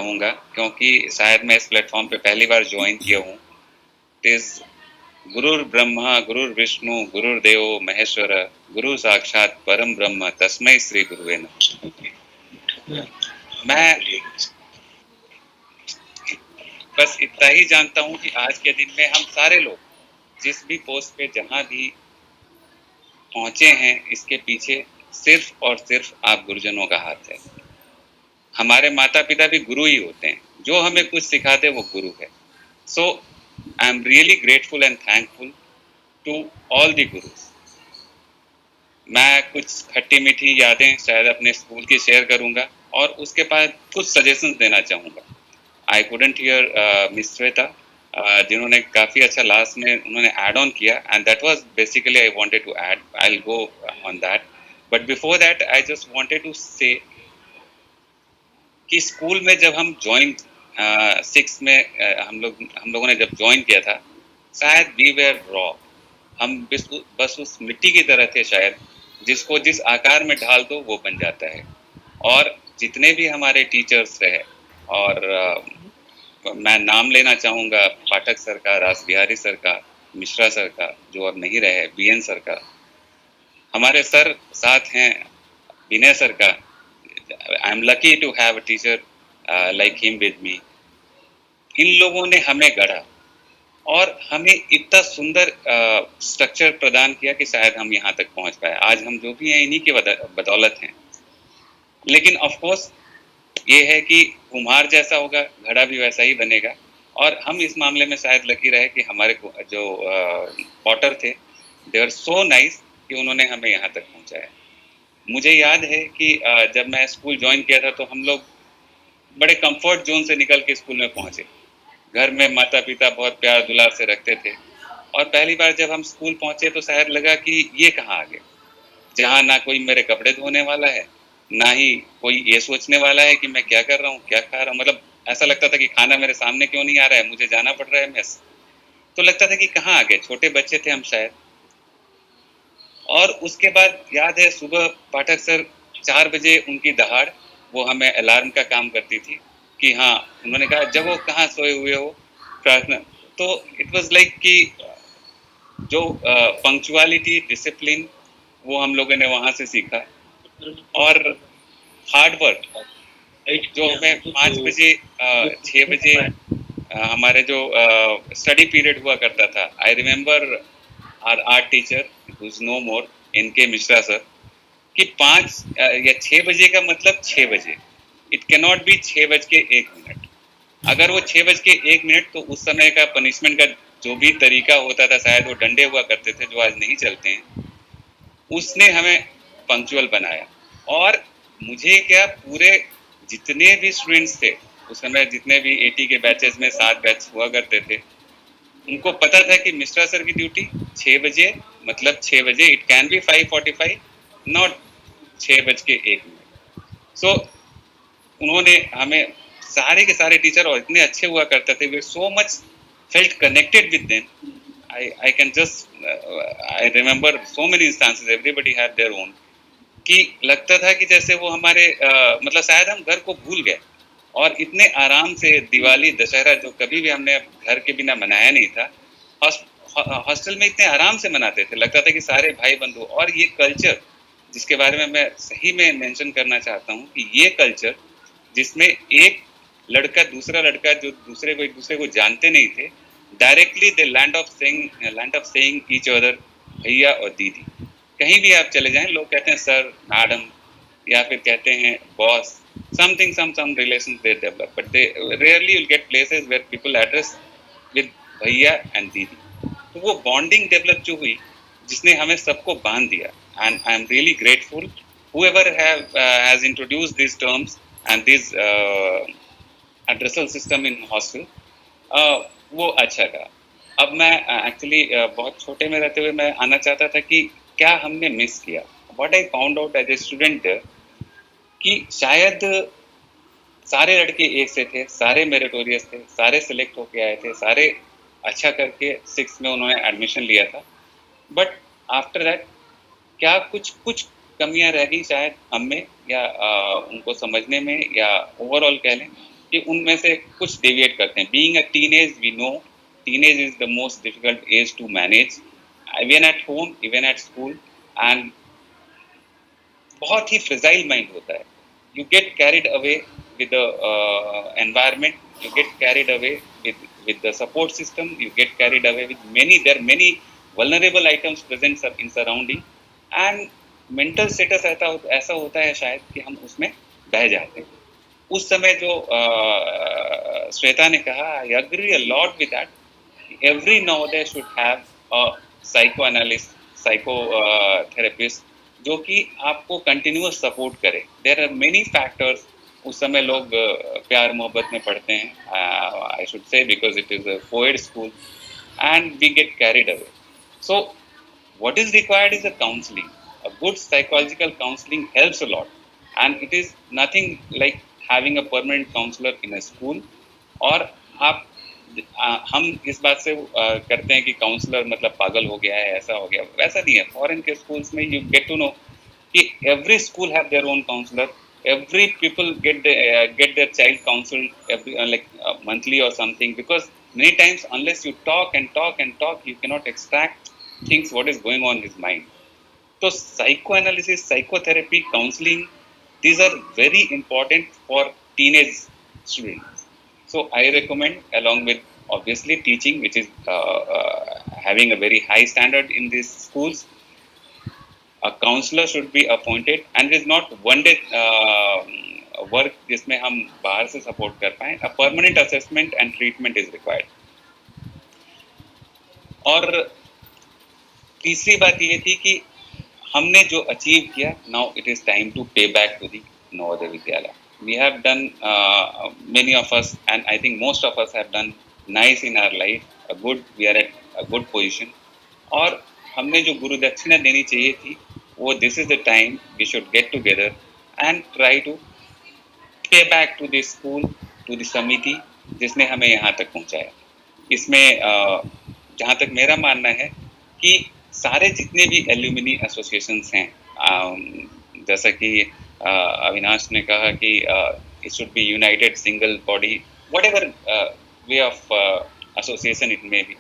कहूँगा, क्योंकि शायद मैं इस प्लेटफॉर्म पे पहली बार ज्वाइन किया हूँ। इज गुरुर ब्रह्मा गुरुर्विष्णु गुरुर्देवो महेश्वर गुरु साक्षात परम ब्रह्म तस्मै श्री गुरुवे नमः। मैं बस इतना ही जानता हूँ कि आज के दिन में हम सारे लोग जिस भी पोस्ट पे जहाँ भी पहुंचे हैं, इसके पीछे सिर्फ और सिर्फ आप गुरुजनों का हाथ है। हमारे माता पिता भी गुरु ही होते हैं, जो हमें कुछ सिखाते वो गुरु है। So I am really grateful and thankful to all the gurus. मैं कुछ खट्टी मीठी यादें शायद अपने स्कूल की शेयर करूंगा और उसके बाद कुछ सजेशंस देना चाहूंगा। I couldn't hear miss Shweta, जिन्होंने काफ़ी अच्छा लास्ट में उन्होंने ऐड ऑन किया, and that was basically I wanted to add, I will go on that, but before that I just wanted to say कि स्कूल में जब हम ज्वाइन 6 में हम लोगों ने जब ज्वाइन किया था, शायद वी वेर रॉ। हम बस उस मिट्टी की तरह थे शायद, जिसको जिस आकार में ढाल दो वो बन जाता है। और जितने भी हमारे टीचर्स रहे, और मैं नाम लेना चाहूँगा पाठक सर का, रास बिहारी सर का, मिश्रा सर का, जो अब नहीं रहे, बीएन सर का, हमारे सर साथ हैं विनय सर का। I am lucky to have a teacher like him with me. इन लोगों ने हमें गढ़ा और हमें इतना सुंदर स्ट्रक्चर प्रदान किया कि शायद हम यहाँ तक पहुँच पाए। आज हम जो भी हैं इन्हीं के बदौलत हैं। लेकिन ऑफ कोर्स ये है कि कुम्हार जैसा होगा घड़ा भी वैसा ही बनेगा, और हम इस मामले में शायद लकी रहे कि हमारे जो पॉटर थे, दे आर सो नाइस कि उन्होंने हमें यहाँ तक पहुँचाया। मुझे याद है कि जब मैं स्कूल ज्वाइन किया था तो हम लोग बड़े कंफर्ट जोन से निकल के स्कूल में पहुँचे। घर में माता पिता बहुत प्यार दुलार से रखते थे, और पहली बार जब हम स्कूल पहुँचे तो शायद लगा कि ये कहाँ आ गए, जहाँ ना कोई मेरे कपड़े धोने वाला है, ना ही कोई ये सोचने वाला है कि मैं क्या कर रहा हूँ, क्या खा रहा हूँ। मतलब ऐसा लगता था कि खाना मेरे सामने क्यों नहीं आ रहा है, मुझे जाना पड़ रहा है मेस। तो लगता था कि कहाँ आ गए, छोटे बच्चे थे हम शायद। और उसके बाद याद है सुबह पाठक सर 4 बजे उनकी दहाड़, वो हमें अलार्म का काम करती थी कि हाँ, उन्होंने कहा जब वो कहाँ सोए हुए हो, प्रार्थना। तो इट वाज लाइक कि जो पंक्चुअलिटी डिसिप्लिन वो हम लोगों ने वहाँ से सीखा, और हार्ड वर्क जो हमें 5 बजे 6 बजे हमारे जो स्टडी पीरियड हुआ करता था। I remember our art teacher who's no more, इनके मिश्रा सर, कि 5 या 6 बजे का मतलब 6 बजे, इट कैन नॉट बी 6 बज के 1 मिनट। अगर वो 6 बज के 1 मिनट, तो उस समय का पनिशमेंट का जो भी तरीका होता था, शायद वो डंडे हुआ करते थे जो आज नहीं चलते हैं, उसने हमें पंक्चुअल बनाया। और मुझे क्या, पूरे जितने भी स्टूडेंट्स थे उस समय, जितने भी 80 के बैचेस में 7 बैच हुआ करते थे, उनको पता था कि मिश्रा सर की ड्यूटी 6 बजे मतलब 6 बजे, इट कैन बी 5:45, नॉट 6 बज के 1 मिनट। सो उन्होंने हमें, सारे के सारे टीचर और इतने अच्छे हुआ करते थे, we so much felt connected with them. I can just I remember so many instances, everybody had their own, कि लगता था कि जैसे वो हमारे मतलब शायद हम घर को भूल गए, और इतने आराम से दिवाली दशहरा जो कभी भी हमने घर के बिना मनाया नहीं था, हॉस्टल में इतने आराम से मनाते थे। लगता था कि सारे भाई बंधु, और ये कल्चर जिसके बारे में मैं सही में मेंशन करना चाहता हूँ कि ये कल्चर जिसमें एक लड़का दूसरा लड़का जो दूसरे को एक दूसरे को जानते नहीं थे, directly the land of saying each other भैया और दीदी। कहीं भी आप चले जाएं, लोग कहते हैं सर मैडम, या फिर कहते हैं boss, something some relations they develop, but they rarely you'll get places where people address with भैया एंड दीदी। तो वो बॉन्डिंग डेवलप जो हुई, जिसने हमें सबको बांध दिया, and I am really grateful whoever has introduced these terms and this addressal system in hostel, वो अच्छा था। अब मैं एक्चुअली बहुत छोटे में रहते हुए मैं आना चाहता था कि क्या हमने मिस किया। What I found out as a student कि शायद सारे लड़के एक से थे, सारे मेरिटोरियस थे, सारे सिलेक्ट होके आए थे, सारे अच्छा करके 6 में उन्होंने एडमिशन लिया था, बट आफ्टर दैट क्या कुछ कुछ कमियां रह गई शायद हम में, या उनको समझने में, या ओवरऑल कह लें कि उनमें से कुछ डेविएट करते हैं. Being a teenage, we know teenage is the most difficult age to manage, even at home, even at school, and बहुत ही फ्रेजाइल माइंड होता है. You get carried away with the environment, you get carried away with the support system, you get carried away with many vulnerable items present in surrounding, and mental status ऐसा होता है शायद कि हम उसमें बह जाते हैं. उस समय जो श्वेता ने कहा, I agree a lot with that. Every nowadays should have a psychoanalyst, psychotherapist जो कि आपको कंटिन्यूअस सपोर्ट करे. There are many factors. उस समय लोग प्यार मोहब्बत में पढ़ते हैं, I should say, because it is a coed school, and we get carried away. So what is required is a counseling. A good psychological counseling helps a lot, and it is nothing like having a permanent counselor in a school. और आप हम इस बात से करते हैं कि counsellor मतलब पागल हो गया है, ऐसा हो गया, वैसा नहीं है. फॉरेन के स्कूल्स में यू गेट टू नो कि every school have their own counselor. Every people get their child counseled every monthly or something, because many times unless you talk and talk and talk, you cannot extract things what is going on in his mind. So psychoanalysis, psychotherapy, counseling, these are very important for teenage students. So I recommend, along with obviously teaching, which is having a very high standard in these schools, a counselor should be appointed, and it is not one day work जिसमें हम बाहर से support कर पाएं. A permanent assessment and treatment is required. और तीसरी बात ये थी कि हमने जो अचीव किया, now it is time to pay back to the Navodaya Vidyalaya. We have done, many of us, and I think most of us have done nice in our life. We are at a good position. और हमने जो गुरु दक्षिणा देनी चाहिए थी, वो this is the time we should get together and try to pay back to the school, to the समिति जिसने हमें यहाँ तक पहुँचाया. इसमें जहाँ तक मेरा मानना है कि सारे जितने भी एल्यूमिनी एसोसिएशंस हैं, जैसा कि अविनाश ने कहा कि it should be united single body, whatever way of association it may be,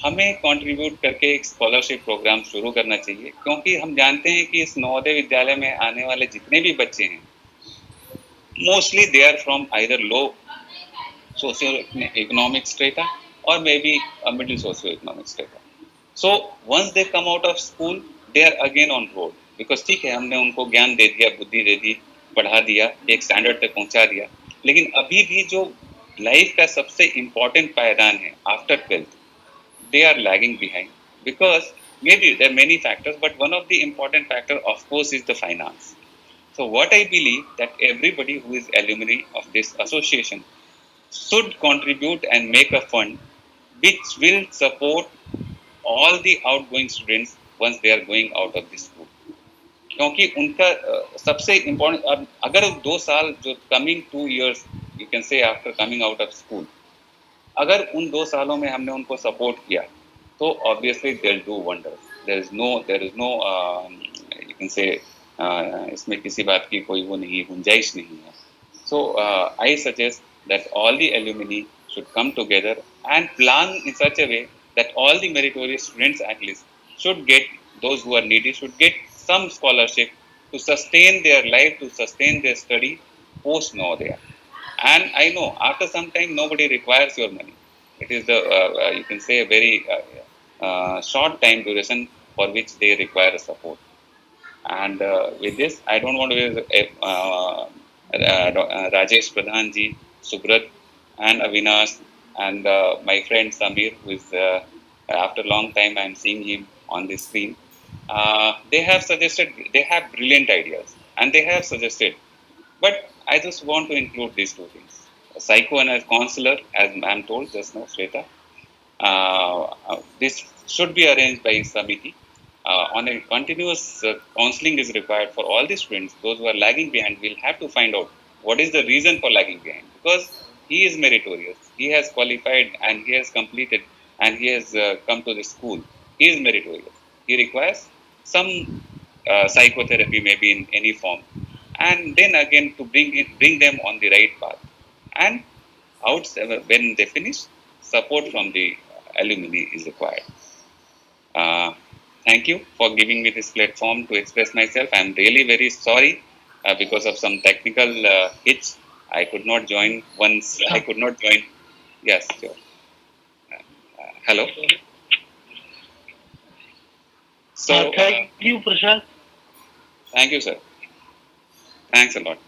हमें कंट्रीब्यूट करके एक स्कॉलरशिप प्रोग्राम शुरू करना चाहिए. क्योंकि हम जानते हैं कि इस नवोदय विद्यालय में आने वाले जितने भी बच्चे हैं, mostly they are from either low socio economic strata or maybe a middle socio-economic strata. So once they come out of school, they are again on road, because ठीक है, हमने उनको ज्ञान दे दिया, बुद्धि दे दी, पढ़ा दिया, एक स्टैंडर्ड तक पहुंचा दिया, लेकिन अभी भी जो लाइफ का सबसे इम्पोर्टेंट पायदान है after 12th, they are lagging behind, because maybe there are many factors, but one of the important factor of course is the finance. So what I believe, that everybody who is alumni of this association should contribute and make a fund which will support all the outgoing students once they are going out of the school. क्योंकि उनका सबसे important, अगर 2 साल जो coming 2 years you can से after coming out of school, अगर उन 2 सालों में हमने उनको सपोर्ट किया, तो obviously they will do wonders. There is no you can say इसमें किसी बात की कोई वो नहीं, गुंजाइश नहीं है. So I suggest that all the alumni should come together and plan in such a way that all the meritorious students at least should get, those who are needy should get some scholarship to sustain their life, to sustain their study post Navodaya. And I know after some time nobody requires your money. It is the you can say a very short time duration for which they require support. And with this, I don't want to Rajesh Pradhan ji, Subrat, and Avinash, and my friend Samir, who is after a long time I am seeing him on the screen. They have suggested, they have brilliant ideas, and they have suggested. But I just want to include these two things: a psycho and a counselor, as I am told just now, Shweta. This should be arranged by Samiti. On a continuous counseling is required for all the students. Those who are lagging behind will have to find out what is the reason for lagging behind, because he is meritorious, he has qualified and he has completed and he has come to the school. He is meritorious. He requires some psychotherapy, maybe in any form, and then again to bring them on the right path. and when they finish, support from the alumni is required. Thank you for giving me this platform to express myself. I'm really very sorry because of some technical hitch. I could not join once. I could not join. Yes, sure. Hello. So thank you, Prashant. thank you, sir. Thanks a lot.